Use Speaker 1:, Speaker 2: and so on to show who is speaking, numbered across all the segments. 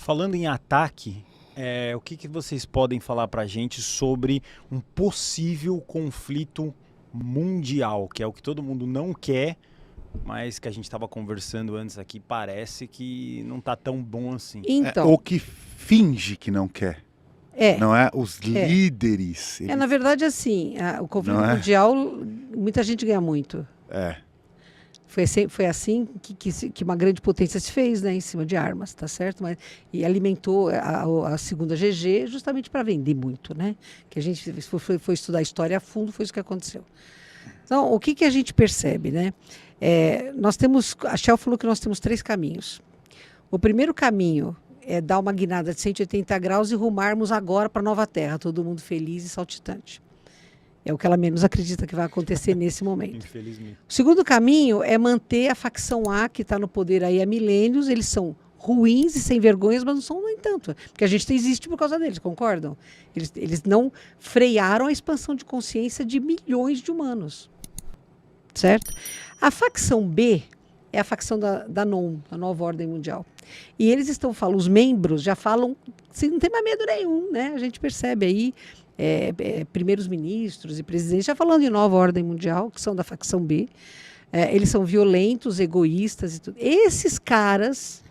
Speaker 1: Falando em ataque, o que vocês podem falar para a gente sobre um possível conflito mundial, que é o que todo mundo não quer, mas que a gente estava conversando antes aqui, parece que não está tão bom assim.
Speaker 2: Então,
Speaker 3: Ou que finge que não quer. Não é? Os líderes.
Speaker 2: na verdade, assim, o conflito mundial, muita gente ganha muito. Foi assim que uma grande potência se fez, né, em cima de armas, tá certo? E alimentou a segunda GG justamente para vender muito, né? Que a gente foi estudar a história a fundo, foi isso que aconteceu. Então, o que a gente percebe, né? A Shell falou que nós temos 3 caminhos. O primeiro caminho é dar uma guinada de 180 graus e rumarmos agora para a nova terra, todo mundo feliz e saltitante. É o que ela menos acredita que vai acontecer nesse momento.
Speaker 1: Infelizmente.
Speaker 2: O segundo caminho é manter a facção A, que está no poder aí há milênios. Eles são ruins e sem vergonhas, mas não são, no entanto. Porque a gente existe por causa deles, concordam? Eles não frearam a expansão de consciência de milhões de humanos. Certo? A facção B é a facção da NOM, a Nova Ordem Mundial. E eles estão falando, os membros já falam, assim, não tem mais medo nenhum, né? A gente percebe aí primeiros ministros e presidentes já falando em Nova Ordem Mundial, que são da facção B. Eles são violentos, egoístas e tudo. Esses caras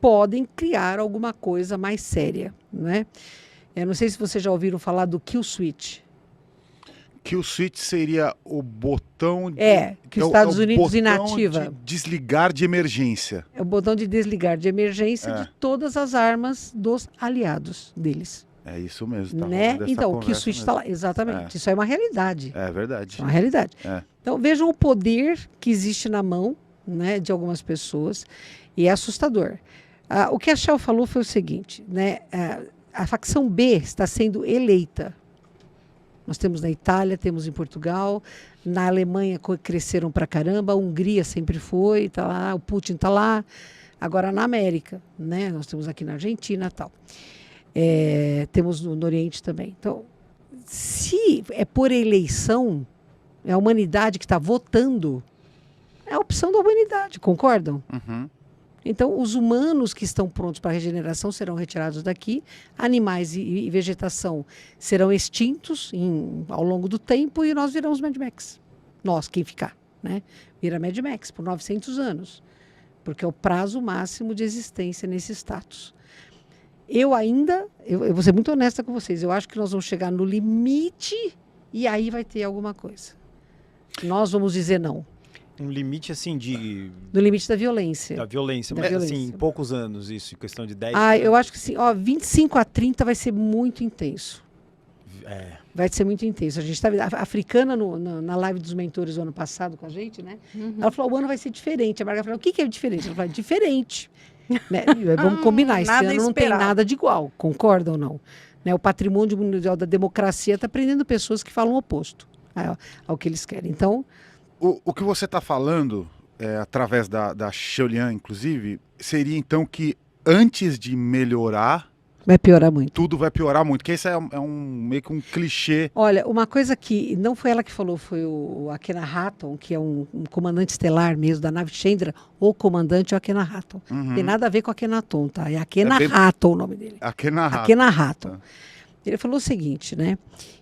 Speaker 2: podem criar alguma coisa mais séria, né? Eu não sei se vocês já ouviram falar do kill switch.
Speaker 3: Kill switch seria o botão
Speaker 2: que os Estados Unidos inativa.
Speaker 3: De desligar de emergência.
Speaker 2: É o botão de desligar de emergência de todas as armas dos aliados deles.
Speaker 3: É isso mesmo. Tá,
Speaker 2: né? Então, o kill switch está lá. Exatamente. Isso é uma realidade.
Speaker 3: É verdade.
Speaker 2: Isso é uma realidade. Então, vejam o poder que existe na mão, né, de algumas pessoas, e é assustador. O que a Shell falou foi o seguinte, né? A facção B está sendo eleita. Nós temos na Itália, temos em Portugal, na Alemanha cresceram pra caramba, a Hungria sempre foi, tá lá, o Putin está lá, agora na América, né? Nós temos aqui na Argentina e tal. Temos no Oriente também. Então, se é por eleição, é a humanidade que está votando, é a opção da humanidade, concordam?
Speaker 3: Uhum.
Speaker 2: Então, os humanos que estão prontos para a regeneração serão retirados daqui, animais e vegetação serão extintos ao longo do tempo e nós viramos Mad Max. Nós, quem ficar, né? Vira Mad Max por 900 anos, porque é o prazo máximo de existência nesse status. Eu vou ser muito honesta com vocês, eu acho que nós vamos chegar no limite e aí vai ter alguma coisa. Nós vamos dizer não.
Speaker 1: Um limite, assim,
Speaker 2: no limite da violência.
Speaker 1: Da violência. Mas, assim, em poucos anos, isso, em questão de 10 anos.
Speaker 2: Eu acho que sim. 25 a 30 vai ser muito intenso. Vai ser muito intenso. A gente estava a africana na live dos mentores do ano passado com a gente, né? Uhum. Ela falou, o ano vai ser diferente. A Margarida falou, o que é diferente? Ela falou, diferente. Né? Vamos combinar, esse ano não tem nada de igual. Concordam ou não? Né? O patrimônio mundial da democracia está prendendo pessoas que falam o oposto ao que eles querem. Então...
Speaker 3: O que você está falando, através da Shelian, inclusive, seria então que antes de melhorar...
Speaker 2: Vai piorar muito.
Speaker 3: Tudo vai piorar muito, porque isso meio que um clichê.
Speaker 2: Olha, uma coisa que não foi ela que falou, foi o Akhenaton, que é um comandante estelar mesmo da nave Chandra, o comandante Akhenaton.
Speaker 3: Uhum.
Speaker 2: Tem nada a ver com Akhenaton, tá? É Akhenaton o nome dele.
Speaker 3: Akhenaton.
Speaker 2: Ele falou o seguinte, né?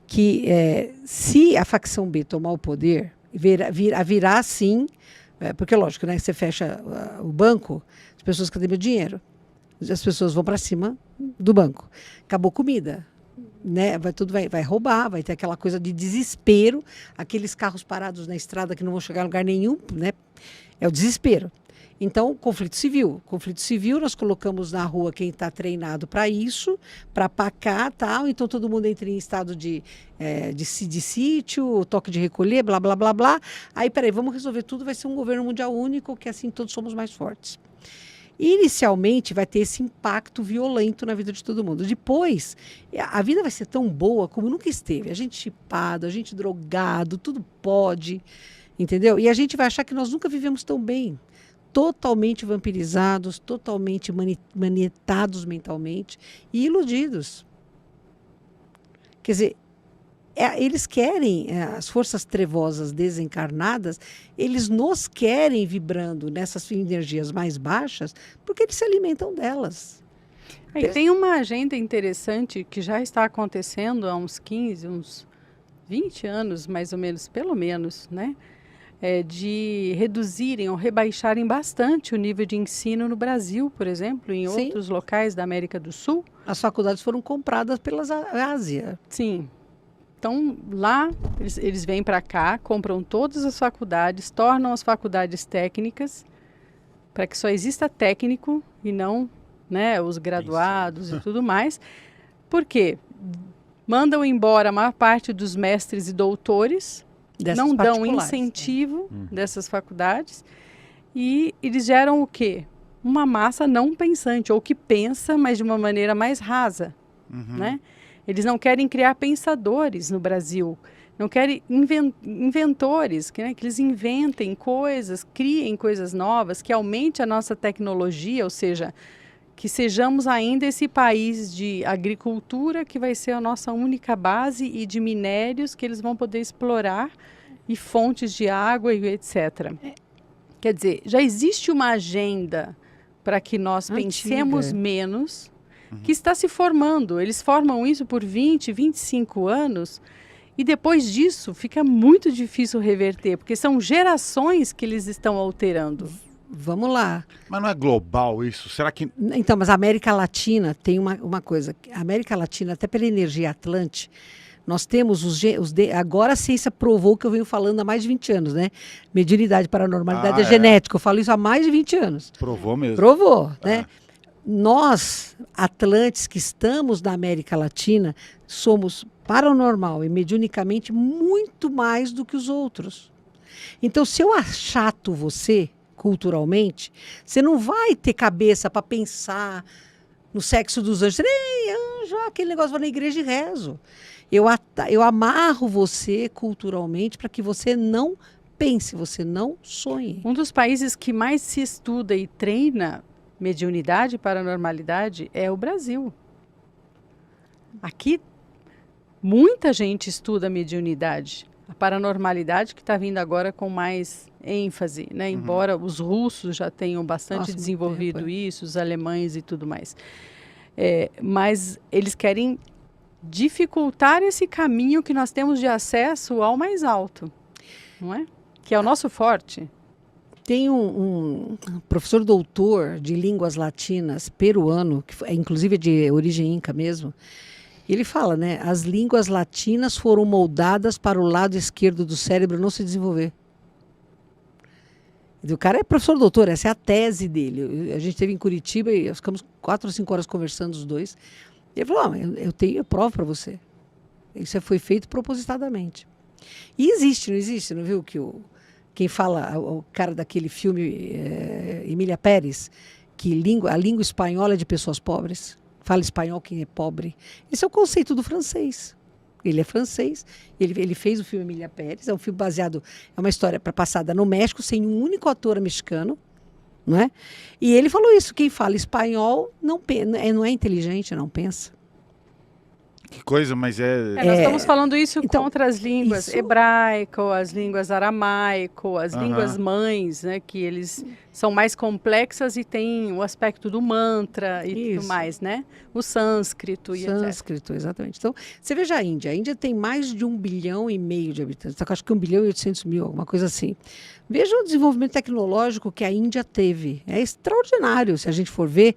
Speaker 2: Que se a facção B tomar o poder... Virá sim, porque lógico, né? Você fecha o banco, as pessoas cadê meu dinheiro? As pessoas vão para cima do banco. Acabou comida, né? Vai roubar, vai ter aquela coisa de desespero, aqueles carros parados na estrada que não vão chegar a lugar nenhum, né? É o desespero. Então, conflito civil. Conflito civil, nós colocamos na rua quem está treinado para isso, para pacar e tal. Então, todo mundo entra em estado de sítio, toque de recolher, blá, blá, blá, blá. Aí, peraí, vamos resolver tudo, vai ser um governo mundial único, que assim todos somos mais fortes. Inicialmente, vai ter esse impacto violento na vida de todo mundo. Depois, a vida vai ser tão boa como nunca esteve. A gente chipado, a gente drogado, tudo pode, entendeu? E a gente vai achar que nós nunca vivemos tão bem. Totalmente vampirizados, totalmente manietados mentalmente e iludidos. Quer dizer, eles querem, as forças trevosas desencarnadas, eles nos querem vibrando nessas energias mais baixas porque eles se alimentam delas.
Speaker 4: E tem uma agenda interessante que já está acontecendo há uns 15, uns 20 anos, mais ou menos, pelo menos, né? De reduzirem ou rebaixarem bastante o nível de ensino no Brasil, por exemplo, em
Speaker 2: Sim.
Speaker 4: outros locais da América do Sul.
Speaker 2: As faculdades foram compradas pelas Ásia.
Speaker 4: Sim. Então, lá, eles vêm para cá, compram todas as faculdades, tornam as faculdades técnicas, para que só exista técnico e não, né, os graduados e tudo mais. Por quê? Mandam embora a maior parte dos mestres e doutores,
Speaker 2: Dessas
Speaker 4: não dão
Speaker 2: particulares,
Speaker 4: incentivo dessas faculdades, e eles geram o quê? Uma massa não pensante, ou que pensa, mas de uma maneira mais rasa, né? Eles não querem criar pensadores no Brasil, não querem inventores, que eles inventem coisas, criem coisas novas, que aumente a nossa tecnologia, ou seja, que sejamos ainda esse país de agricultura que vai ser a nossa única base e de minérios que eles vão poder explorar e fontes de água e etc. Quer dizer, já existe uma agenda para que nós pensemos menos, que está se formando. Eles formam isso por 20, 25 anos e depois disso fica muito difícil reverter, porque são gerações que eles estão alterando.
Speaker 2: Vamos lá.
Speaker 3: Mas não é global isso? Será que...
Speaker 2: Então, mas a América Latina tem uma coisa. A América Latina, até pela energia Atlante, nós temos agora a ciência provou o que eu venho falando há mais de 20 anos, né? Mediunidade, paranormalidade é genética. Eu falo isso há mais de 20 anos.
Speaker 3: Provou mesmo.
Speaker 2: Provou, né? Nós, Atlantes, que estamos na América Latina, somos paranormal e mediunicamente muito mais do que os outros. Então, se eu achato você culturalmente, você não vai ter cabeça para pensar no sexo dos anjos. Ei, anjo, aquele negócio, vai na igreja e rezo. Eu amarro você culturalmente para que você não pense, você não sonhe.
Speaker 4: Um dos países que mais se estuda e treina mediunidade e paranormalidade é o Brasil. Aqui, muita gente estuda mediunidade. A paranormalidade que está vindo agora com mais ênfase, né? Embora os russos já tenham bastante desenvolvido isso, os alemães e tudo mais. Mas eles querem dificultar esse caminho que nós temos de acesso ao mais alto, não é? Que é o nosso forte.
Speaker 2: Tem um professor doutor de línguas latinas peruano, que inclusive é de origem inca mesmo. Ele fala, né? As línguas latinas foram moldadas para o lado esquerdo do cérebro não se desenvolver. O cara é professor doutor, essa é a tese dele. A gente esteve em Curitiba e ficamos 4 ou 5 horas conversando os dois. E ele falou, eu provo para você. Isso foi feito propositadamente. E existe, não existe? Não viu que quem fala, o cara daquele filme, Emília Pérez, que a língua espanhola é de pessoas pobres. Fala espanhol quem é pobre. Esse é o conceito do francês. Ele é francês, ele fez o filme Emília Pérez, é um filme baseado, é uma história passada no México, sem um único ator mexicano, não é? E ele falou isso, quem fala espanhol não é inteligente, não pensa.
Speaker 3: Que coisa, mas
Speaker 4: nós estamos falando isso
Speaker 2: então,
Speaker 4: contra as línguas hebraico, as línguas aramaico, as línguas mães, né, que eles são mais complexas e têm o aspecto do mantra e tudo mais, né? O sânscrito e etc.
Speaker 2: Sânscrito, exatamente. Então, você veja a Índia. A Índia tem mais de 1,5 bilhão de habitantes. Acho que 1 bilhão e 800 mil, alguma coisa assim. Veja o desenvolvimento tecnológico que a Índia teve. É extraordinário, se a gente for ver,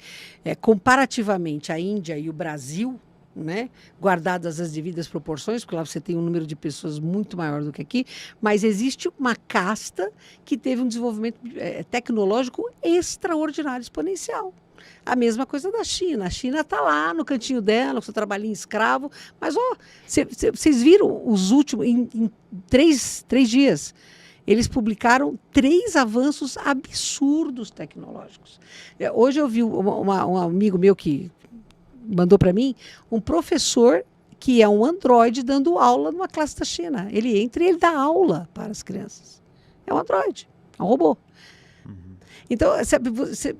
Speaker 2: comparativamente a Índia e o Brasil, né? Guardadas as devidas proporções, porque lá você tem um número de pessoas muito maior do que aqui, mas existe uma casta que teve um desenvolvimento tecnológico extraordinário, exponencial. A mesma coisa da China. A China está lá no cantinho dela, com seu trabalhinho escravo, mas vocês viram os últimos, em 3 dias, eles publicaram 3 avanços absurdos tecnológicos. Hoje eu vi um amigo meu que mandou para mim um professor que é um androide dando aula numa classe da China. Ele entra e ele dá aula para as crianças. É um androide, é um robô. Então, você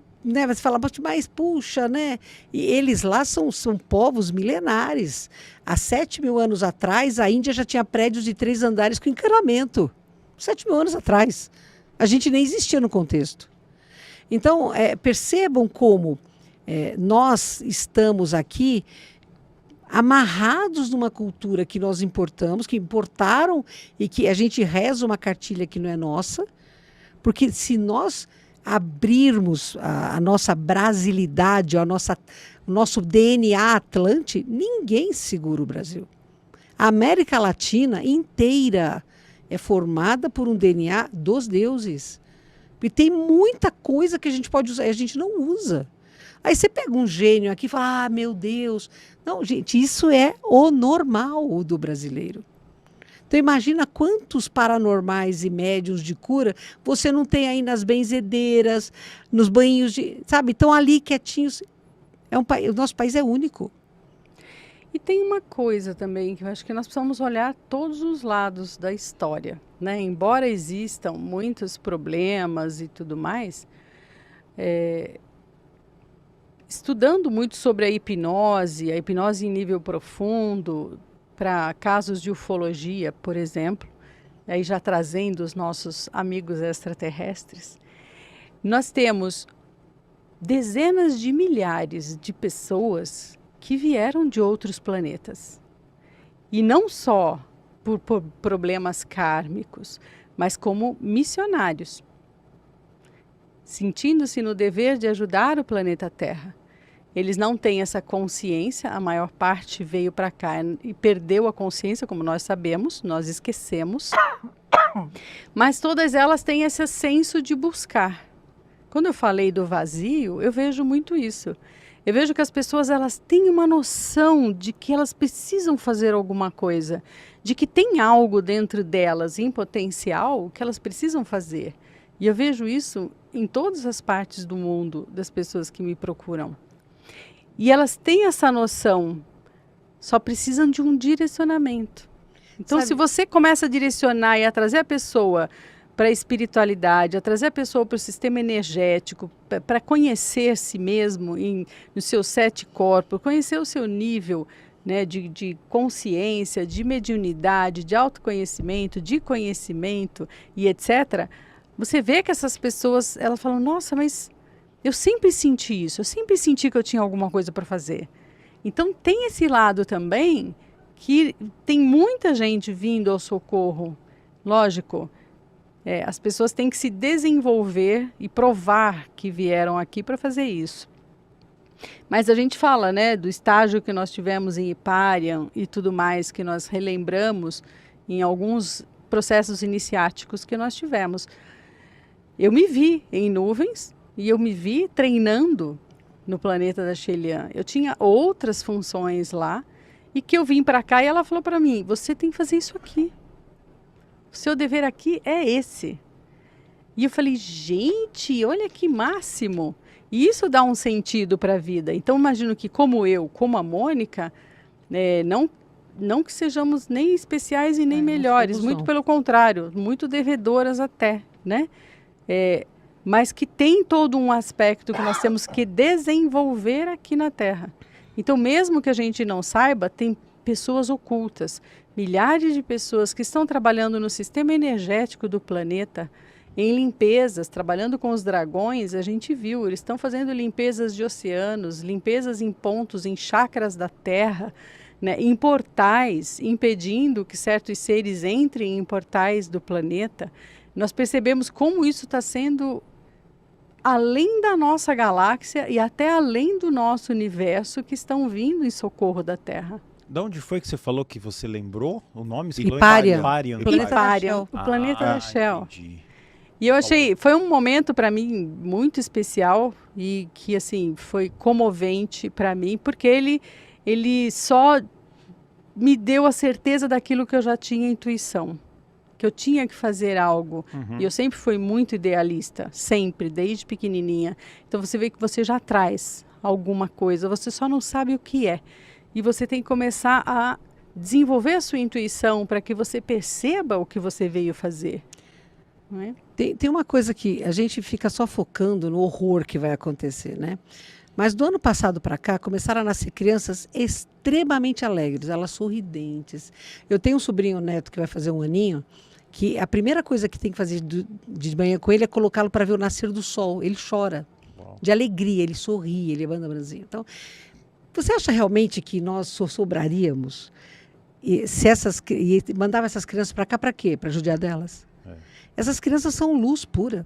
Speaker 2: fala, mas puxa, né? E eles lá são povos milenares. Há 7 mil anos atrás, a Índia já tinha prédios de 3 andares com encanamento. 7 mil anos atrás. A gente nem existia no contexto. Então, percebam como nós estamos aqui amarrados numa cultura que nós importamos, que importaram e que a gente reza uma cartilha que não é nossa, porque se nós abrirmos a nossa brasilidade, o nosso DNA Atlante, ninguém segura o Brasil. A América Latina inteira é formada por um DNA dos deuses. E tem muita coisa que a gente pode usar e a gente não usa. Aí você pega um gênio aqui e fala, ah, meu Deus. Não, gente, isso é o normal do brasileiro. Então imagina quantos paranormais e médiuns de cura você não tem aí nas benzedeiras, nos banhinhos de... Sabe, estão ali quietinhos. O nosso país é único.
Speaker 4: E tem uma coisa também que eu acho que nós precisamos olhar todos os lados da história, né? Embora existam muitos problemas e tudo mais, estudando muito sobre a hipnose em nível profundo, para casos de ufologia, por exemplo, aí já trazendo os nossos amigos extraterrestres, nós temos dezenas de milhares de pessoas que vieram de outros planetas. E não só por problemas kármicos, mas como missionários, sentindo-se no dever de ajudar o planeta Terra. Eles não têm essa consciência, a maior parte veio para cá e perdeu a consciência, como nós sabemos, nós esquecemos. Mas todas elas têm esse senso de buscar. Quando eu falei do vazio, eu vejo muito isso. Eu vejo que as pessoas elas têm uma noção de que elas precisam fazer alguma coisa, de que tem algo dentro delas em potencial que elas precisam fazer. E eu vejo isso em todas as partes do mundo das pessoas que me procuram. E elas têm essa noção, só precisam de um direcionamento. Então, se você começa a direcionar e a trazer a pessoa para a espiritualidade, a trazer a pessoa para o sistema energético, para conhecer si mesmo nos seus 7 corpos, conhecer o seu nível, né, de consciência, de mediunidade, de autoconhecimento, de conhecimento e etc., você vê que essas pessoas, elas falam, nossa, mas eu sempre senti isso, eu sempre senti que eu tinha alguma coisa para fazer. Então tem esse lado também que tem muita gente vindo ao socorro. Lógico, as pessoas têm que se desenvolver e provar que vieram aqui para fazer isso. Mas a gente fala, né, do estágio que nós tivemos em Iparian e tudo mais, que nós relembramos em alguns processos iniciáticos que nós tivemos. Eu me vi em nuvens e eu me vi treinando no planeta da Shelian. Eu tinha outras funções lá e que eu vim para cá e ela falou para mim, você tem que fazer isso aqui. O seu dever aqui é esse. E eu falei, gente, olha que máximo. E isso dá um sentido para a vida. Então, imagino que como eu, como a Mônica, não que sejamos nem especiais e nem melhores, muito pelo contrário, muito devedoras até, né? Mas que tem todo um aspecto que nós temos que desenvolver aqui na Terra. Então, mesmo que a gente não saiba, tem pessoas ocultas, milhares de pessoas que estão trabalhando no sistema energético do planeta, em limpezas, trabalhando com os dragões, a gente viu, eles estão fazendo limpezas de oceanos, limpezas em pontos, em chakras da Terra, né, em portais, impedindo que certos seres entrem em portais do planeta. Nós percebemos como isso está sendo além da nossa galáxia e até além do nosso universo, que estão vindo em socorro da Terra.
Speaker 1: De onde foi que você falou que você lembrou o nome?
Speaker 2: Iparian.
Speaker 1: Iparian.
Speaker 4: O planeta da Shell.
Speaker 1: Entendi.
Speaker 4: E eu achei, foi um momento para mim muito especial e que assim foi comovente para mim, porque ele só me deu a certeza daquilo que eu já tinha intuição, que eu tinha que fazer algo. E eu sempre fui muito idealista, sempre, desde pequenininha. Então você vê que você já traz alguma coisa, você só não sabe o que é. E você tem que começar a desenvolver a sua intuição para que você perceba o que você veio fazer. Não é?
Speaker 2: Tem uma coisa que a gente fica só focando no horror que vai acontecer, né? Mas do ano passado para cá, começaram a nascer crianças extremamente alegres, elas sorridentes. Eu tenho um sobrinho neto que vai fazer 1 aninho, que a primeira coisa que tem que fazer de manhã com ele é colocá-lo para ver o nascer do sol. Ele chora.
Speaker 1: Uau.
Speaker 2: de alegria, ele sorri, ele manda brasinho. Então, você acha realmente que nós sobraríamos e mandava essas crianças para cá para quê? Para judiar delas? Essas crianças são luz pura.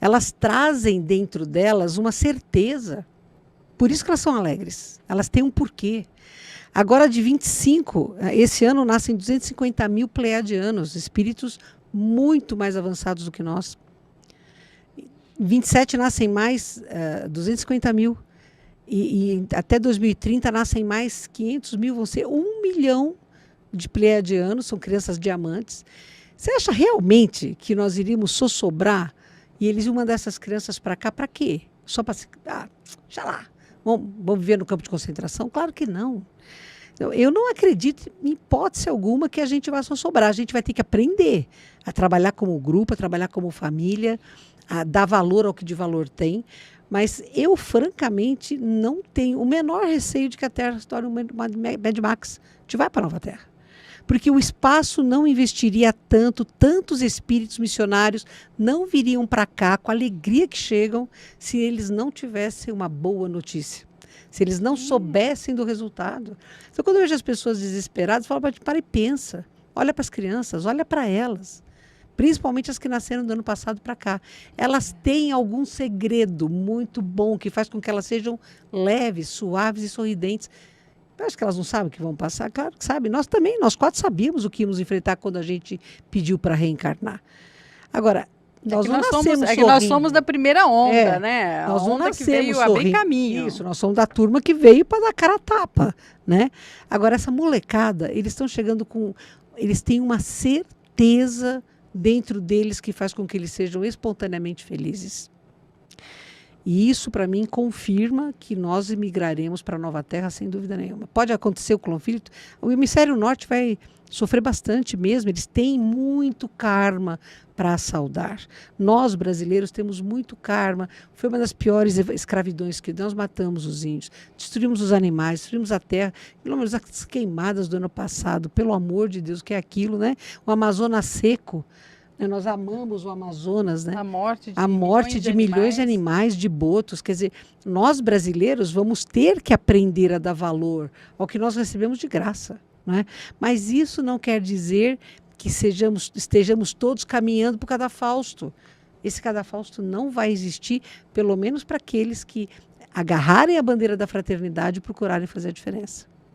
Speaker 2: Elas trazem dentro delas uma certeza. Por isso que elas são alegres. Elas têm um porquê. Agora, de 25, esse ano nascem 250 mil pleiadianos, espíritos muito mais avançados do que nós. 27 nascem mais 250 mil. E até 2030 nascem mais 500 mil, vão ser 1 milhão de pleiadianos, são crianças diamantes. Você acha realmente que nós iríamos sossobrar e eles iam mandar essas crianças para cá para quê? Só para já lá, vamos viver no campo de concentração? Claro que não. Eu não acredito, em hipótese alguma, que a gente vai sossobrar. A gente vai ter que aprender a trabalhar como grupo, a trabalhar como família, a dar valor ao que de valor tem. Mas eu, francamente, não tenho o menor receio de que a Terra se torne uma Mad Max. A gente vai para a Nova Terra. Porque o espaço não investiria tantos espíritos missionários não viriam para cá com a alegria que chegam se eles não tivessem uma boa notícia. Se eles não soubessem do resultado. Então, quando eu vejo as pessoas desesperadas, eu falo, para e pensa. Olha para as crianças, olha para elas. Principalmente as que nasceram do ano passado para cá. Elas têm algum segredo muito bom que faz com que elas sejam leves, suaves e sorridentes. Eu acho que elas não sabem o que vão passar. Claro que sabem. Nós também, nós 4 sabíamos o que íamos enfrentar quando a gente pediu para reencarnar. Agora, nós
Speaker 4: nós somos da primeira onda, né? A
Speaker 2: Nós não
Speaker 4: onda que veio abrir caminho.
Speaker 2: Isso, nós somos da turma que veio para dar cara a tapa, né? Agora, essa molecada, eles estão chegando com... Eles têm uma certeza dentro deles que faz com que eles sejam espontaneamente felizes. E isso, para mim, confirma que nós migraremos para a Nova Terra sem dúvida nenhuma. Pode acontecer o conflito. O hemisfério norte vai sofrer bastante mesmo. Eles têm muito karma para saudar. Nós, brasileiros, temos muito karma. Foi uma das piores escravidões que nós matamos os índios, destruímos os animais, destruímos a terra. Pelo menos as queimadas do ano passado, pelo amor de Deus, que é aquilo, né? O Amazonas seco. Nós amamos o Amazonas, né?
Speaker 4: A morte
Speaker 2: de milhões de animais, de botos. Quer dizer, nós brasileiros vamos ter que aprender a dar valor ao que nós recebemos de graça, né? Mas isso não quer dizer que estejamos todos caminhando para o cadafausto. Esse cadafausto não vai existir, pelo menos para aqueles que agarrarem a bandeira da fraternidade e procurarem fazer a diferença.